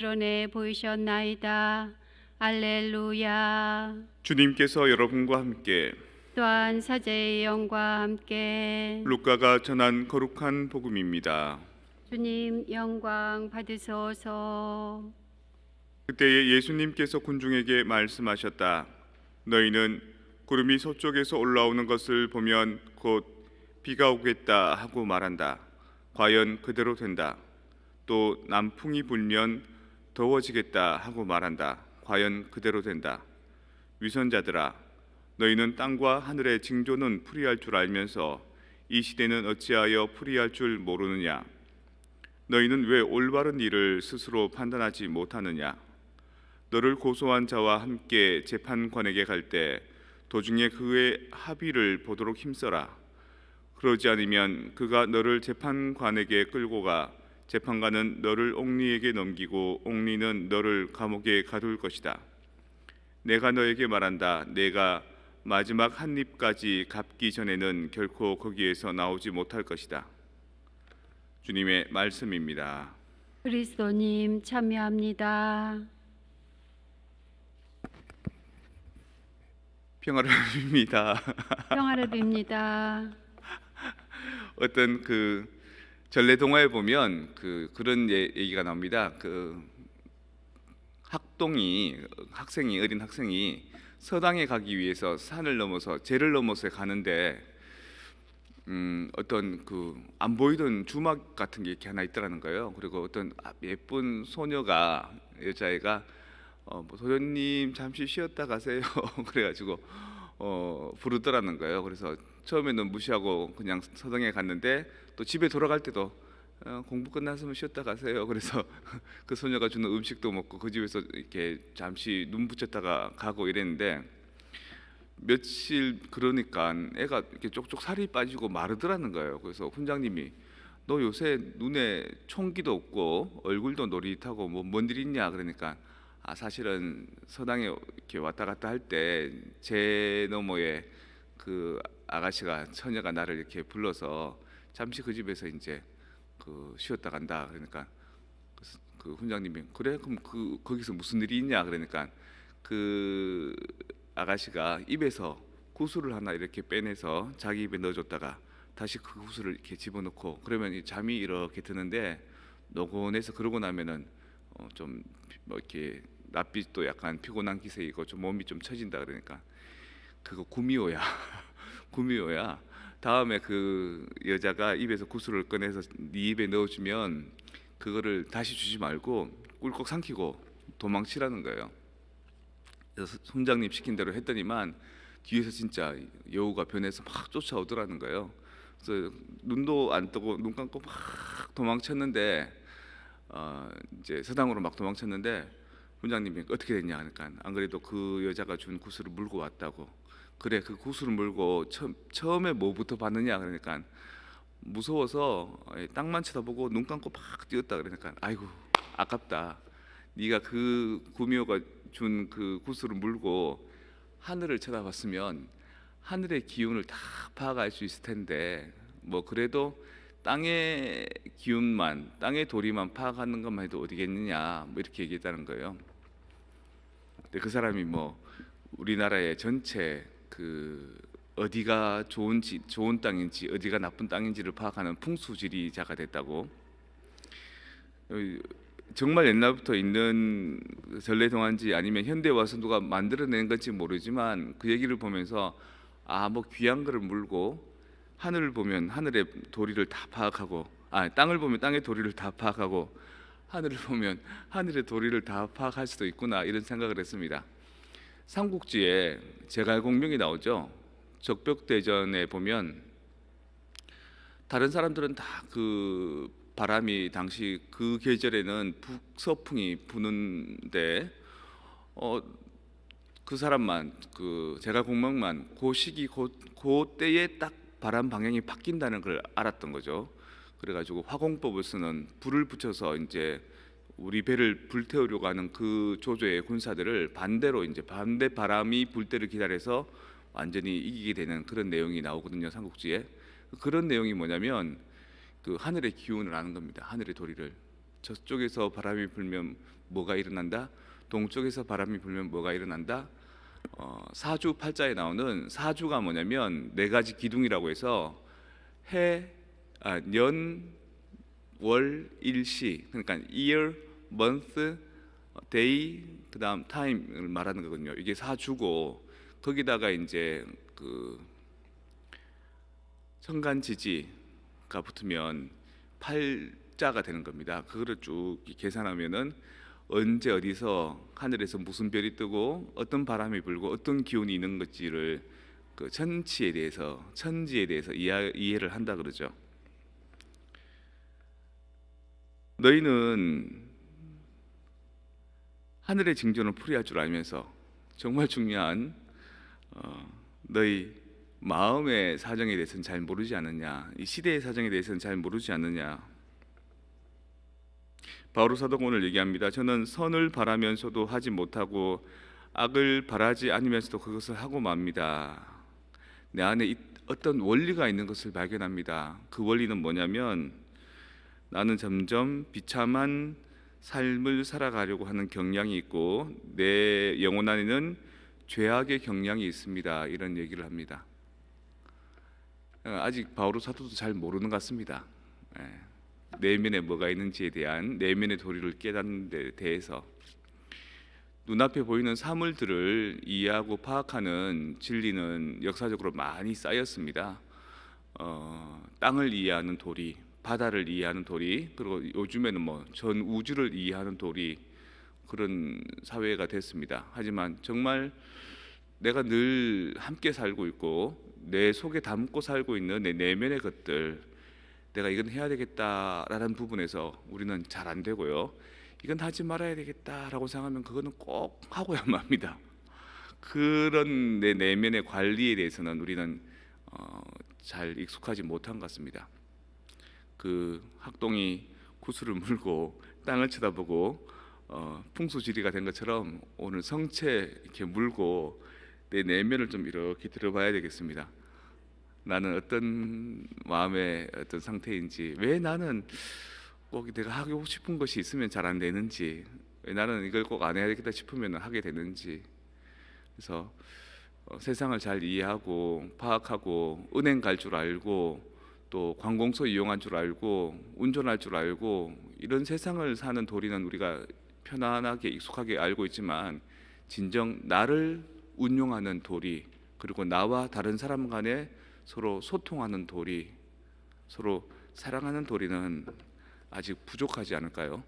드러내 보이셨나이다. 알렐루야. 주님께서 여러분과 함께 또한 사제의 영과 함께 루카가 전한 거룩한 복음입니다. 주님 영광 받으소서. 그때에 예수님께서 군중에게 말씀하셨다. 너희는 구름이 서쪽에서 올라오는 것을 보면 곧 비가 오겠다 하고 말한다. 과연 그대로 된다. 또 남풍이 불면 더워지겠다 하고 말한다. 과연 그대로 된다. 위선자들아, 너희는 땅과 하늘의 징조는 풀이할 줄 알면서 이 시대는 어찌하여 풀이할 줄 모르느냐? 너희는 왜 올바른 일을 스스로 판단하지 못하느냐? 너를 고소한 자와 함께 재판관에게 갈 때 도중에 그의 합의를 보도록 힘써라. 그러지 않으면 그가 너를 재판관에게 끌고 가 재판관은 너를 옥리에게 넘기고 옥리는 너를 감옥에 가둘 것이다. 내가 너에게 말한다. 내가 마지막 한 입까지 갚기 전에는 결코 거기에서 나오지 못할 것이다. 주님의 말씀입니다. 그리스도님 참여합니다. 평화를 빕니다. 평화를 빕니다. 어떤 전래 동화에 보면 그런 얘기가 나옵니다. 어린 학생이 서당에 가기 위해서 산을 넘어서 제를 넘어서 가는데 어떤 안 보이던 주막 같은 게 이렇게 하나 있더라는 거예요. 그리고 어떤 예쁜 소녀가 여자애가 도련님 잠시 쉬었다 가세요. 그래가지고 부르더라는 거예요. 그래서 처음에는 무시하고 그냥 서당에 갔는데 또 집에 돌아갈 때도 공부 끝났으면 쉬었다 가세요. 그래서 그 소녀가 주는 음식도 먹고 그 집에서 이렇게 잠시 눈 붙였다가 가고 이랬는데 며칠 그러니까 애가 이렇게 쪽쪽 살이 빠지고 마르더라는 거예요. 그래서 훈장님이 너 요새 눈에 총기도 없고 얼굴도 노릿하고 뭔 일 있냐 그러니까 사실은 서당에 이렇게 왔다 갔다 할 때 제 너머에 그 아가씨가 처녀가 나를 이렇게 불러서 잠시 그 집에서 이제 쉬었다 간다 그러니까 그 훈장님이 그래 그럼 거기서 무슨 일이 있냐 그러니까 그 아가씨가 입에서 구슬을 하나 이렇게 빼내서 자기 입에 넣어줬다가 다시 그 구슬을 이렇게 집어넣고 그러면 이 잠이 이렇게 드는데 노곤해서 그러고 나면은 좀 뭐 이렇게 낯빛도 약간 피곤한 기색이고 좀 몸이 좀 처진다 그러니까 그거 구미호야. 구미호야. 다음에 그 여자가 입에서 구슬을 꺼내서 네 입에 넣어주면 그거를 다시 주지 말고 꿀꺽 삼키고 도망치라는 거예요. 그래서 손장님 시킨 대로 했더니만 뒤에서 진짜 여우가 변해서 막 쫓아오더라는 거예요. 그래서 눈도 안 뜨고 눈 감고 막 도망쳤는데 이제 서당으로 막 도망쳤는데 훈장님이 어떻게 됐냐 하니까 안 그래도 그 여자가 준 구슬을 물고 왔다고. 그래 그 구슬을 물고 처음에 뭐부터 봤느냐 그러니까 무서워서 땅만 쳐다보고 눈 감고 막 뛰었다 그러니까 아이고 아깝다. 네가 그 구미호가 준 그 구슬을 물고 하늘을 쳐다봤으면 하늘의 기운을 다 파악할 수 있을 텐데 뭐 그래도 땅의 기운만 땅의 도리만 파악하는 것만 해도 어디겠느냐 뭐 이렇게 얘기했다는 거예요. 근데 그 사람이 뭐 우리나라의 전체 어디가 좋은 땅인지 어디가 나쁜 땅인지를 파악하는 풍수지리자가 됐다고. 정말 옛날부터 있는 전래동화인지 아니면 현대 와서 누가 만들어낸 건지 모르지만 그 얘기를 보면서 뭐 귀한 거를 물고 하늘을 보면 하늘의 도리를 다 파악하고 땅을 보면 땅의 도리를 다 파악하고 하늘을 보면 하늘의 도리를 다 파악할 수도 있구나 이런 생각을 했습니다. 삼국지에 제갈공명이 나오죠. 적벽대전에 보면 다른 사람들은 다 바람이 당시 그 계절에는 북서풍이 부는데 그 사람만 제갈공명만 그 시기 그 때에 딱 바람 방향이 바뀐다는 걸 알았던 거죠. 그래가지고 화공법을 쓰는 불을 붙여서 이제 우리 배를 불태우려고 하는 그 조조의 군사들을 반대로 이제 반대 바람이 불 때를 기다려서 완전히 이기게 되는 그런 내용이 나오거든요. 삼국지에. 그런 내용이 뭐냐면 하늘의 기운을 아는 겁니다. 하늘의 도리를. 저쪽에서 바람이 불면 뭐가 일어난다? 동쪽에서 바람이 불면 뭐가 일어난다? 사주 팔자에 나오는 사주가 뭐냐면 네 가지 기둥이라고 해서 년, 월, 일, 시, 그러니까 year, month, day, 그다음 time을 말하는 거거든요. 이게 사주고 거기다가 이제 그 천간지지가 붙으면 팔자가 되는 겁니다. 그거를 쭉 계산하면은 언제 어디서 하늘에서 무슨 별이 뜨고 어떤 바람이 불고 어떤 기운이 있는 것지를 그 천지에 대해서 이해를 한다 그러죠. 너희는 하늘의 징조는 풀이할 줄 알면서 정말 중요한 너희 마음의 사정에 대해서는 잘 모르지 않느냐, 이 시대의 사정에 대해서는 잘 모르지 않느냐. 바오로 사도가 오늘 얘기합니다. 저는 선을 바라면서도 하지 못하고 악을 바라지 않으면서도 그것을 하고 맙니다. 내 안에 어떤 원리가 있는 것을 발견합니다. 그 원리는 뭐냐면 나는 점점 비참한 삶을 살아가려고 하는 경향이 있고 내 영혼 안에는 죄악의 경향이 있습니다. 이런 얘기를 합니다. 아직 바오로 사도도 잘 모르는 것 같습니다. 내면에 뭐가 있는지에 대한 내면의 도리를 깨닫는 데 대해서 눈앞에 보이는 사물들을 이해하고 파악하는 진리는 역사적으로 많이 쌓였습니다. 땅을 이해하는 도리, 바다를 이해하는 도리, 그리고 요즘에는 뭐 전 우주를 이해하는 도리, 그런 사회가 됐습니다. 하지만 정말 내가 늘 함께 살고 있고 내 속에 담고 살고 있는 내 내면의 것들, 내가 이건 해야 되겠다라는 부분에서 우리는 잘 안 되고요. 이건 하지 말아야 되겠다라고 생각하면 그거는 꼭 하고야만 합니다. 그런 내 내면의 관리에 대해서는 우리는 잘 익숙하지 못한 것 같습니다. 그 학동이 구슬을 물고 땅을 쳐다보고 풍수지리가 된 것처럼 오늘 성체 이렇게 물고 내 내면을 좀 이렇게 들어봐야 되겠습니다. 나는 어떤 마음의 어떤 상태인지, 왜 나는 꼭 내가 하고 싶은 것이 있으면 잘 안 되는지, 왜 나는 이걸 꼭 안 해야 되겠다 싶으면 하게 되는지. 그래서 세상을 잘 이해하고 파악하고 은행 갈 줄 알고 또 관공서 이용할 줄 알고 운전할 줄 알고 이런 세상을 사는 도리는 우리가 편안하게 익숙하게 알고 있지만 진정 나를 운용하는 도리, 그리고 나와 다른 사람 간에 서로 소통하는 도리, 서로 사랑하는 도리는 아직 부족하지 않을까요?